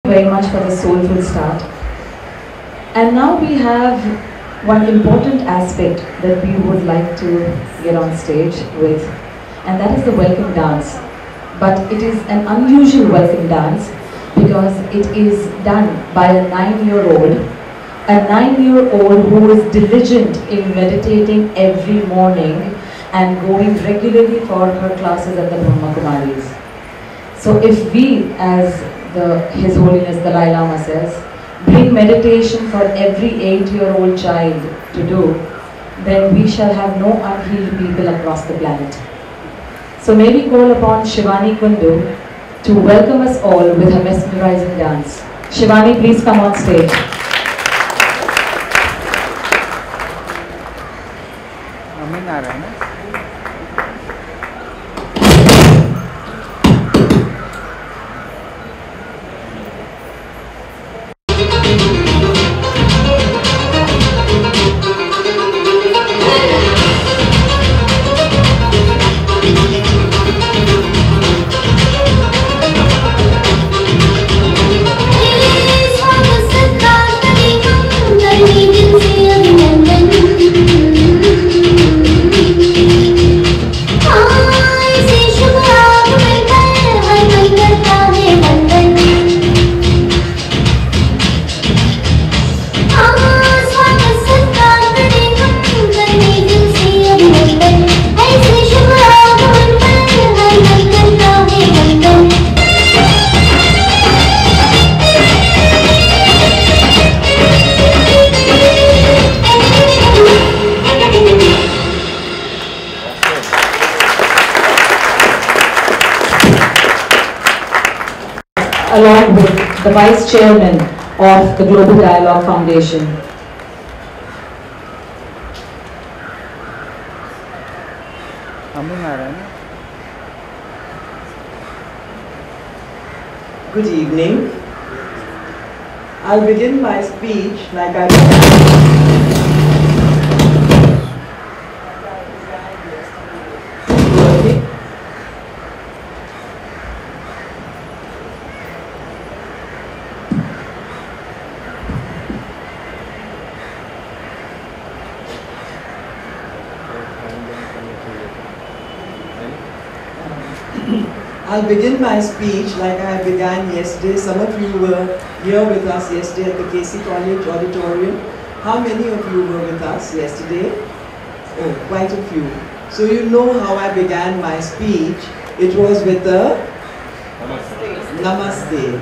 Very much for the soulful start. And now we have one important aspect that we would like to get on stage with, and that is the welcome dance. But it is an unusual welcome dance because it is done by a 9-year-old, who is diligent in meditating every morning and going regularly for her classes at the Brahma Kumaris. So if we, as His Holiness Dalai Lama says, bring meditation for every 8-year-old child to do, then we shall have no unhealed people across the planet. So may we call upon Shibani Kundu to welcome us all with her mesmerizing dance. Shibani, please come on stage. Along with the Vice Chairman of the Global Dialogue Foundation. Good evening. I'll begin my speech like I I'll begin my speech like I began yesterday. Some of you were here with us yesterday at the KC College Auditorium. How many of you were with us yesterday? Oh, quite a few. So you know how I began my speech. It was with a Namaste.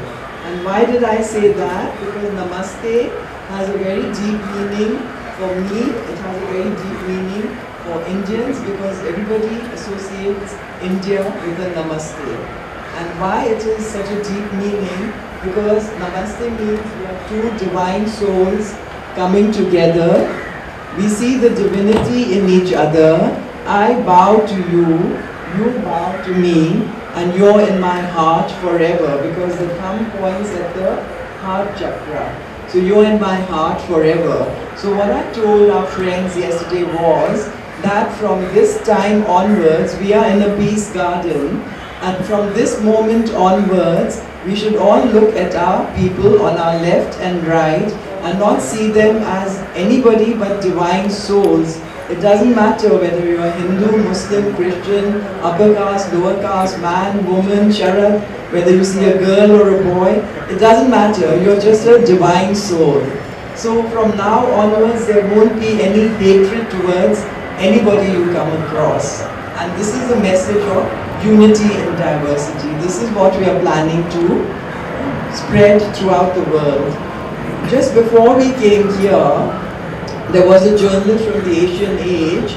And why did I say that? Because Namaste has a very deep meaning for me. It has a very deep meaning for Indians because everybody associates India with a Namaste. And why it is such a deep meaning? Because Namaste means we are two divine souls coming together. We see the divinity in each other. I bow to you, you bow to me, and you're in my heart forever because the thumb points at the heart chakra. So you're in my heart forever. So what I told our friends yesterday was that from this time onwards, we are in a peace garden, and from this moment onwards, we should all look at our people on our left and right and not see them as anybody but divine souls. It doesn't matter whether you're Hindu, Muslim, Christian, upper caste, lower caste, man, woman, Sharad, whether you see a girl or a boy, it doesn't matter, you're just a divine soul. So from now onwards, there won't be any hatred towards anybody you come across. And this is the message of unity in diversity. This is what we are planning to spread throughout the world. Just before we came here, there was a journalist from the Asian Age.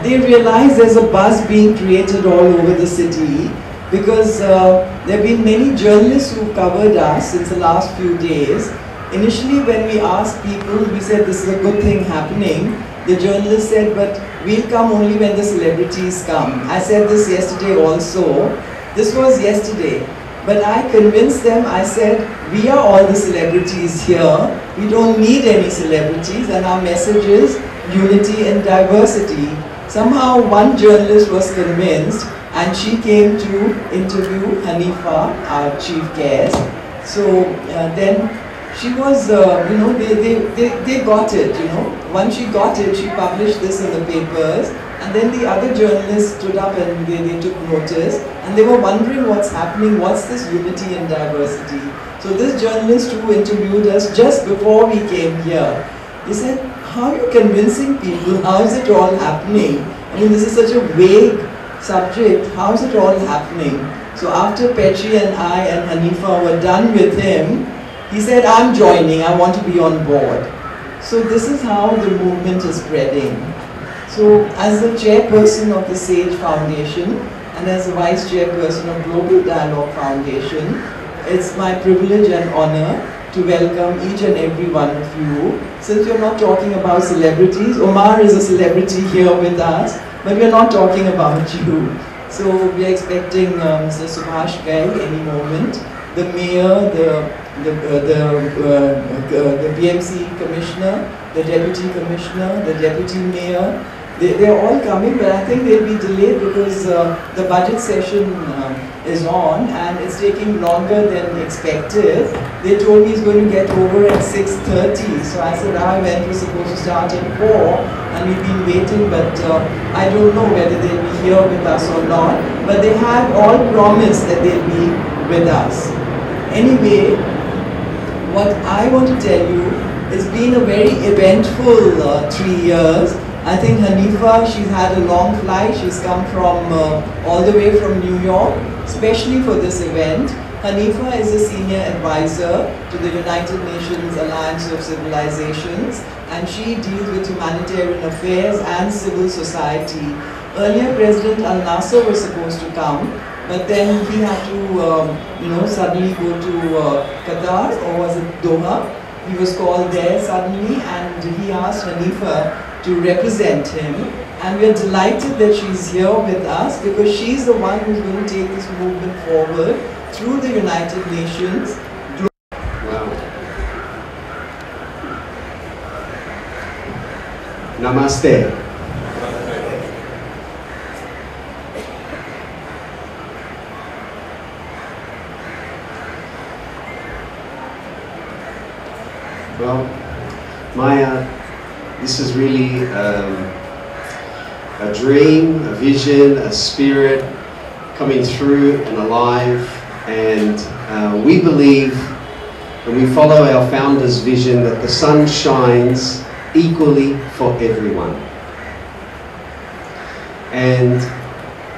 They realized there's a buzz being created all over the city because there have been many journalists who covered us since the last few days. Initially, when we asked people, we said this is a good thing happening. The journalist said, but we'll come only when the celebrities come. I said this yesterday also. This was yesterday. But I convinced them, I said, we are all the celebrities here. We don't need any celebrities, and our message is unity and diversity. Somehow one journalist was convinced, and she came to interview Hanifa, our chief guest. So then she was, you know, they got it, you know. Once she got it, she published this in the papers, and then the other journalists stood up and they took notice, and they were wondering what's happening, what's this unity and diversity. So this journalist who interviewed us just before we came here, he said, how are you convincing people? How is it all happening? I mean, this is such a vague subject. How is it all happening? So after Petri and I and Hanifa were done with him, he said, I'm joining, I want to be on board. So this is how the movement is spreading. So as the chairperson of the SAGE Foundation and as the vice chairperson of Global Dialogue Foundation, it's my privilege and honor to welcome each and every one of you. Since you're not talking about celebrities, Omar is a celebrity here with us, but we're not talking about you. So we're expecting Mr. Subhash Ghai any moment, the mayor, the BMC commissioner, the deputy commissioner, the deputy mayor. They're all coming, but I think they'll be delayed because the budget session is on and it's taking longer than expected. They told me it's going to get over at 6:30. So I said our event was supposed to start at 4 and we've been waiting, but I don't know whether they'll be here with us or not. But they have all promised that they'll be with us. Anyway, what I want to tell you, it's been a very eventful 3 years. I think Hanifa, she's had a long flight. She's come from all the way from New York, especially for this event. Hanifa is a senior advisor to the United Nations Alliance of Civilizations, and she deals with humanitarian affairs and civil society. Earlier, President Al Nasser was supposed to come, but then he had to, suddenly go to Qatar, or was it Doha? He was called there suddenly, and he asked Hanifa to represent him, and we're delighted that she's here with us because she's the one who's going to take this movement forward through the United Nations. Wow. Namaste. Well, this is really a dream, a vision, a spirit coming through and alive, and we believe and we follow our founder's vision that the sun shines equally for everyone. And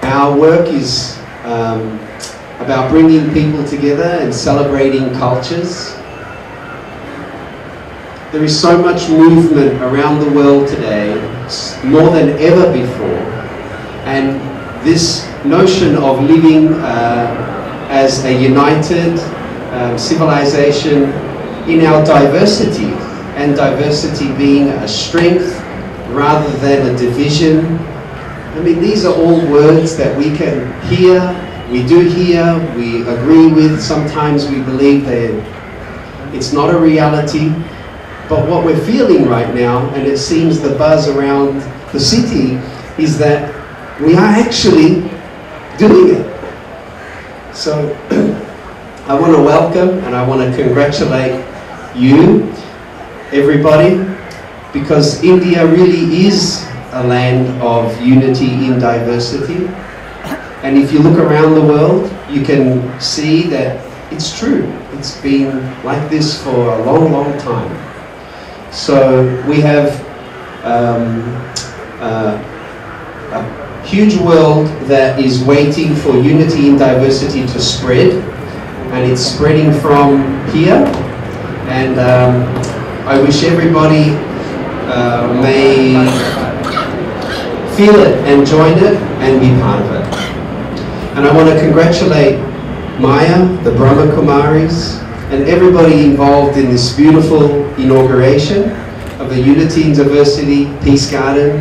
our work is about bringing people together and celebrating cultures. There is so much movement around the world today, more than ever before, and this notion of living as a united civilization in our diversity, and diversity being a strength rather than a division. I mean, these are all words that we can hear, we do hear, we agree with, sometimes we believe that it's not a reality. But what we're feeling right now, and it seems the buzz around the city, is that we are actually doing it. So I want to welcome and I want to congratulate you, everybody, because India really is a land of unity in diversity. And if you look around the world, you can see that it's true. It's been like this for a long, long time. So we have a huge world that is waiting for unity in diversity to spread, and it's spreading from here, and I wish everybody may feel it and join it and be part of it. And I want to congratulate Maya, the Brahma Kumaris, and everybody involved in this beautiful inauguration of the Unity and Diversity Peace Garden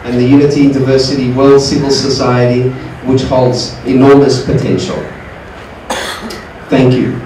and the Unity and Diversity World Civil Society, which holds enormous potential. Thank you.